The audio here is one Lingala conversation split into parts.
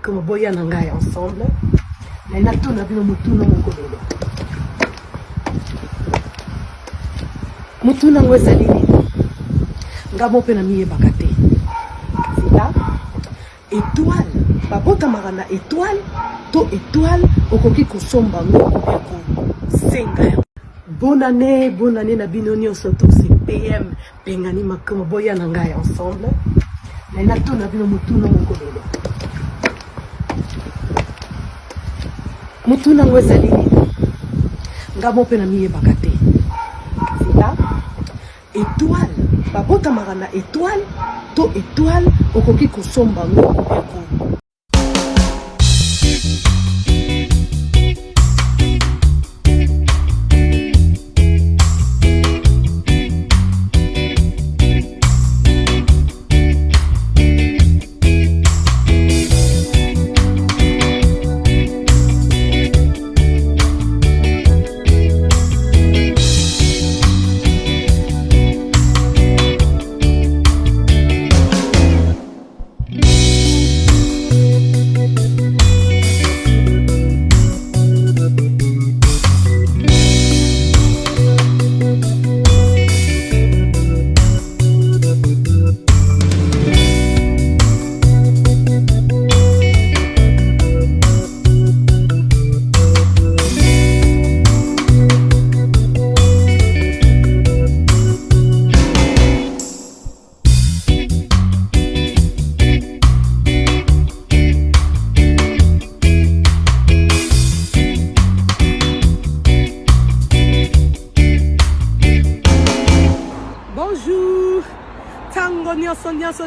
comme boya nangai ensemble. Mais nato na bino mutuna mokololo. Mutuna ngweza lini. Ngamo pe na miye bakate. Sita étoile. Babota marana étoile. To étoile okoki kosomba ngo ko senga. Bonne année na bino nyonso to CPM pengani makamo boya nangai ensemble. Mais nato na bino mutuna mokololo. Mutuna ngweza lini. Ngamo pe na miye bakate. Sita étoile. Babota marana étoile. To étoile okoki kosomba ngo ko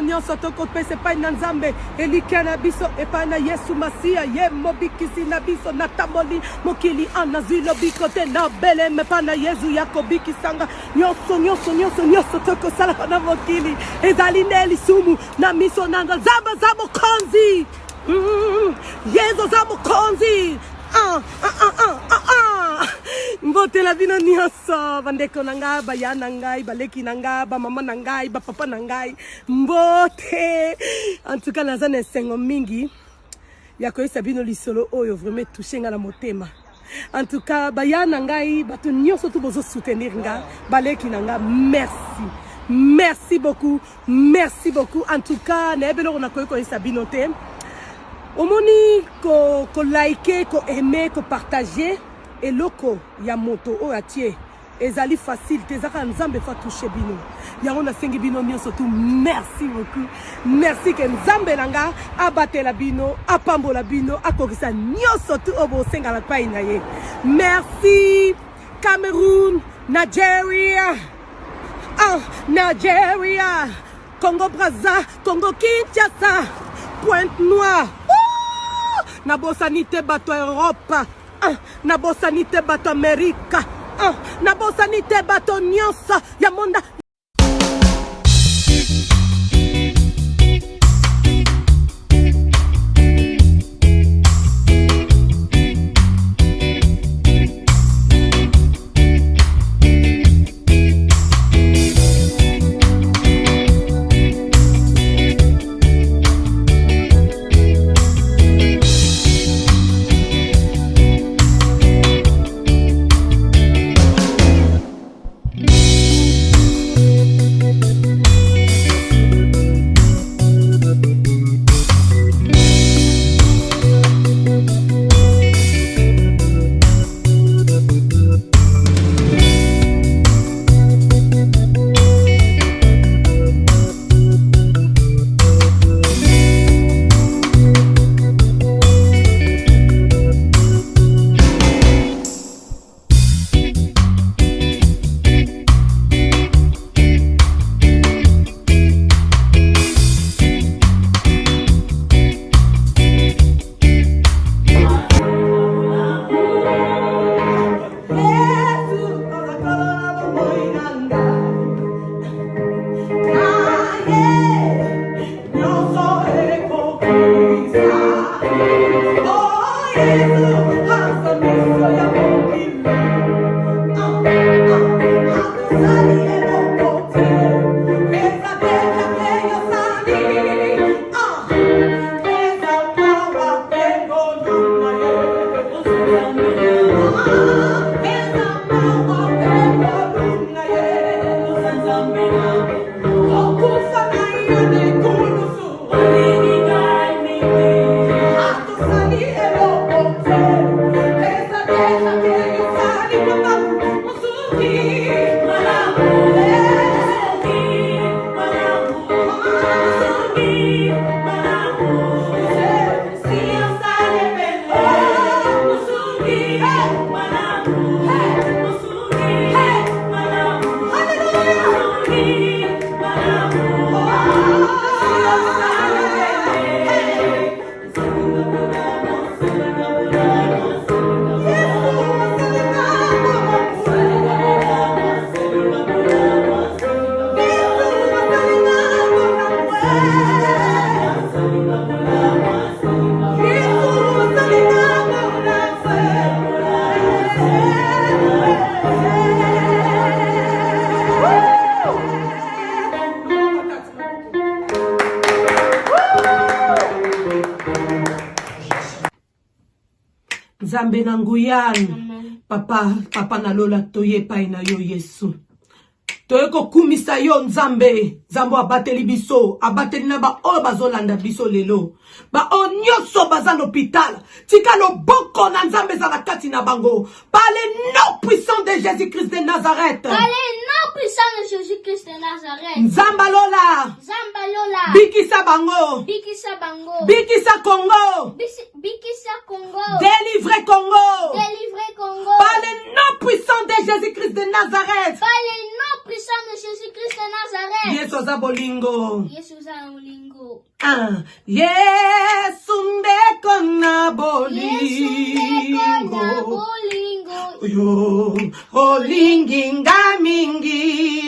nyonso toko pese pa na Nzambe elika na biso epa na Yesu Masia ye mobikisi na biso na tamboli mokili ana zilo bikote na bele me pa na Yesu yakobiki sanga nyonso toko sala na mokili ezali neli sumu na miso nanga zamba zamo konzi Yesu zamo konzi Mbote la bino nyonso bandeko nanga bayana ngai baleki nanga ba mama nangai ba papa nangai mbote en tout cas nazana sengo mingi ya koyesa bino lisolo oyo vraiment touché nga na motema en tout cas bayana ngai bato nyonso tu bozo soutenir nga baleki nanga merci beaucoup en tout cas na ebelo na koyesa bino te omoni ko liker ko aimer ko partager et loko ya moto o atie ezali facile tezaka Nzambe fa toucher bino yango na sengi bino nyonso tu merci beaucoup merci que Nzambe nanga abatela bino apambola bino akokisa nyonso tu obo senga la pai na ye merci Cameroun Nigeria Nigeria Congo Brazza Congo Kinshasa Pointe Noire na bosanite bato Europe na bosanite bato Amerika na bosanite bato nyonso ya monda Nzambe na nguyani. Papa na lola toye pai na yo Yesu. Toyeko kumisa yo Nzambe. Nzambe abateli biso. Abateli na ba o bazolanda biso lelo. Ba o nyoso bazan l'hôpital. Tika lo boko na Nzambe za la kati na bango. Par le nom puissant de Jésus-Christ de Nazareth. Par le nom puissant de Jésus-Christ de Nazareth. Nzamba lola. Nzamba lola. Bikisa bango. Bikisa bango. Bikisa Congo. Bikisa Congo. Délivrez Congo. Délivrez Congo. Par le nom puissant de Jésus-Christ de Nazareth. Par le nom puissant de Jésus-Christ de Nazareth. Yesu za bolingo. Yesu za bolingo. Yesu ndeko na Yesu bolingo. ndeko na bolingo. Yo, oh linginga mingi,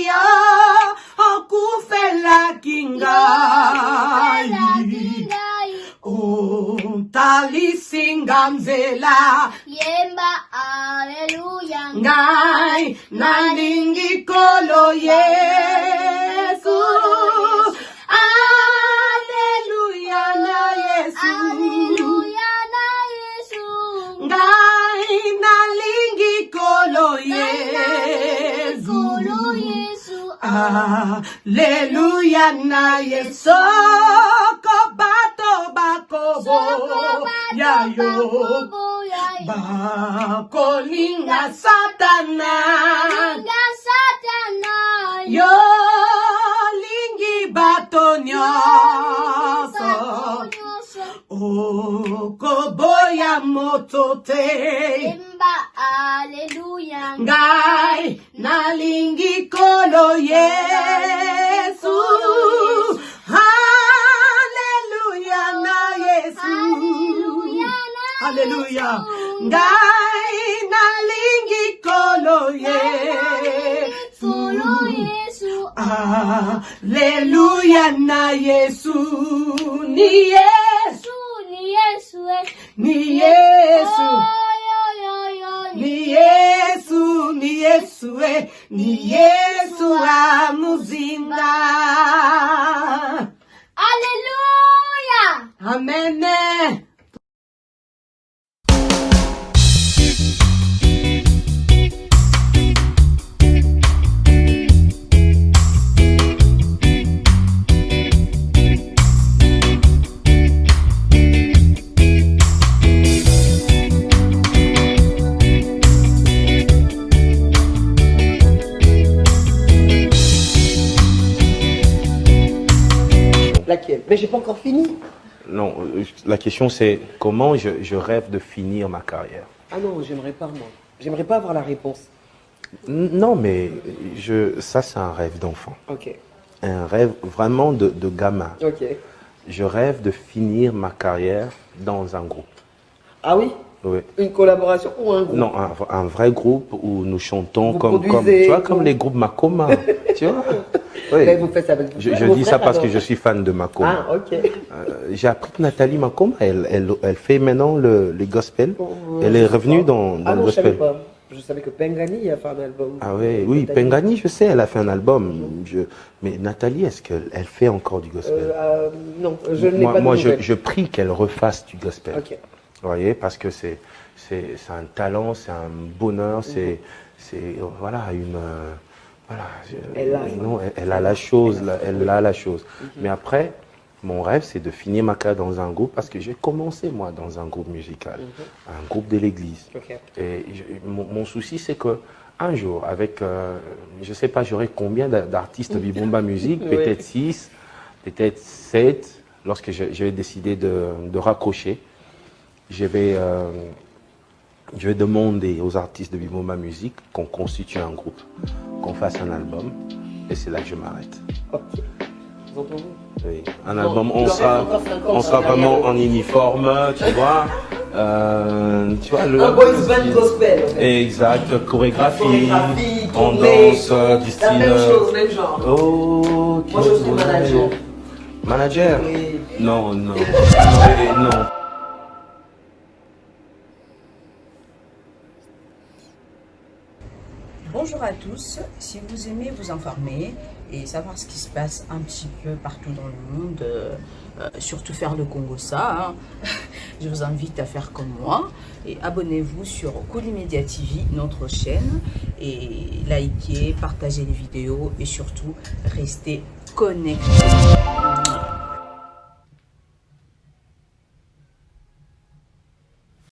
yo, oh kufela kingai. Oh, talisinga nzela. Yemba, alleluia. Ngai, nalingi kolo Yesu. Alleluia na Yesu. Alleluia na Yesu. Ngai, nalingi kolo Yesu. Kolo Yesu. Alleluia na Yesu. Kobato bakobo. Ya yo. Bakolinga satana. Yo lingi bato nyonso. O koboya moto te. Alleluia. Ngai nalingi kolo Yesu. Alleluia na Yesu. Alleluia. Ngai nalingi kolo Yesu. Alleluia na Yesu. Ni Yesu. Ni Yesu. Ni Yesu. Ni Yesu. Ni Yesu amuzinda. Alleluia. Amen. Laquelle? Mais j'ai pas encore fini. Non, la question c'est comment je rêve de finir ma carrière. Ah non, j'aimerais pas moi. J'aimerais pas avoir la réponse. Non, mais ça c'est un rêve d'enfant. Ok. Un rêve vraiment de gamin. Ok. Je rêve de finir ma carrière dans un groupe. Ah oui? Oui. Une collaboration ou un groupe? Non, un vrai groupe où nous chantons comme les groupes Makoma. Tu vois? Oui. Mais vous faites ça avec Je dis ça parce que je suis fan de Makoma. Ah, ok. J'ai appris que Nathalie Makoma, elle fait maintenant le gospel. Elle est revenue dans le gospel. Je savais pas. Je savais que Pengani a fait un album. Ah oui, Pengani, je sais, elle a fait un album. Mais Nathalie, est-ce qu'elle fait encore du gospel? Non, je n'ai pas de Moi, nouvelles. je prie qu'elle refasse du gospel. Ok. Vous voyez, parce que c'est un talent, c'est un bonheur, c'est voilà une voilà. Elle a la chose, elle a la chose. Mais après, mon rêve, c'est de finir ma carrière dans un groupe parce que j'ai commencé moi dans un groupe musical, un groupe de l'église. Et mon souci, c'est que un jour, avec, je sais pas, j'aurai combien d'artistes Bibomba Musique, peut-être 6, peut-être 7. Lorsque je vais décider de raccrocher, je vais demander aux artistes de Bibomba Musique qu'on constitue un groupe, qu'on fasse un album, et c'est là que je m'arrête. Ok. Vous entendez? Oui. Un album, on sera vraiment en uniforme, tu vois. Un boys band gospel. En fait. Exact, chorégraphie, on tournée, danse du style. la même chose, même genre. Oh, Moi, je suis manager. Manager? Oui. Non. Non. Bonjour à tous, si vous aimez vous informer et savoir ce qui se passe un petit peu partout dans le monde, surtout faire le Congo-ça, hein, je vous invite à faire comme moi et abonnez-vous sur Koulimedia TV, notre chaîne, et likez, partagez les vidéos et surtout restez connectés.